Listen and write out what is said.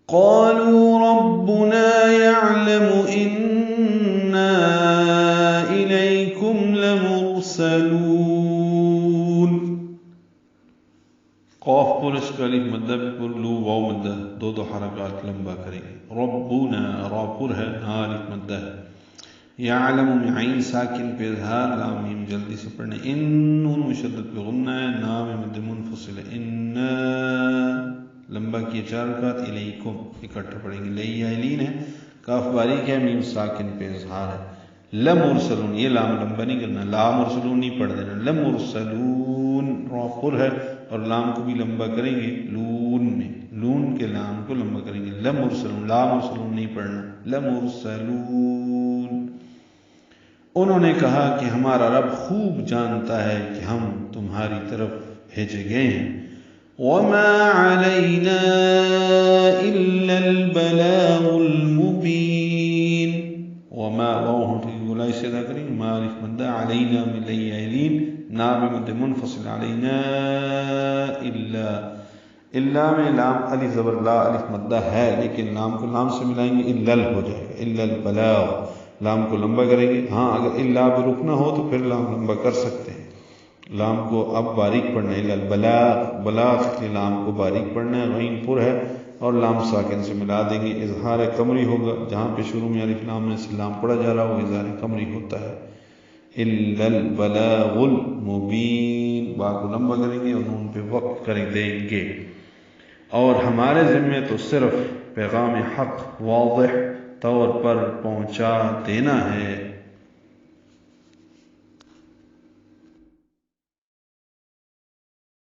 قالوا ربنا يعلم إنا إليكم لمرسلون. قاف پر اس کا الف مدہ پر لو واو مدہ دو حرکات لمبا کریں گے. ربنا را پر ہے ہاں الف مدہ ہے. یعلم میں عین ساکن پہ اظہار لام میم جلدی سے پڑھنے. ان نون مشدد پہ غنہ ہے نام مد منفصل ہے. ان لمبا کیے 4 رکعت. الیکم اکٹھے پڑھیں گے. لیلین ہے کاف باریک ہے میم ساکن پہ اظہار ہے. لمرسلون یہ لام لمبا نہیں کرنا. لا مرسلون نہیں پڑھ دینا. لمرسلون را پر ہے اور لام کو بھی لمبا کریں گے لون میں. لون کے لام کو لمبا کریں گے. لمرسلون لا مرسلون نہیں پڑھنا. لمرسلون. انہوں نے کہا کہ ہمارا رب خوب جانتا ہے کہ ہم تمہاری طرف بھیجے گئے ہیں. وما علینا الا البلاغ المبین. وما واو کی گولائی سے ادا کریں. ما الف مدہ علینا من لیلین نام مد منفصل. علینا الا میں لام الف زبر لا الف مدہ ہے لیکن لام کو لام سے ملائیں گے الا ہو جائے گا. الا البلاغ لام کو لمبا کریں گے. ہاں اگر الا پہ رکنا ہو تو پھر لام لمبا کر سکتے ہیں. لام کو اب باریک پڑھنا ہے. الا البلاغ بلاغ کے لام کو باریک پڑھنا ہے. غین پر ہے اور لام ساکن سے ملا دیں گے. اظہار قمری ہوگا جہاں پہ شروع میں الف لام میں سے لام پڑھا جا رہا ہو اظہار قمری ہوتا ہے. الا البلاغ المبین با کو لمبا کریں گے اور نون پہ وقف کریں دیں گے. اور ہمارے ذمے تو صرف پیغام حق واضح طور پر پہنچا دینا ہے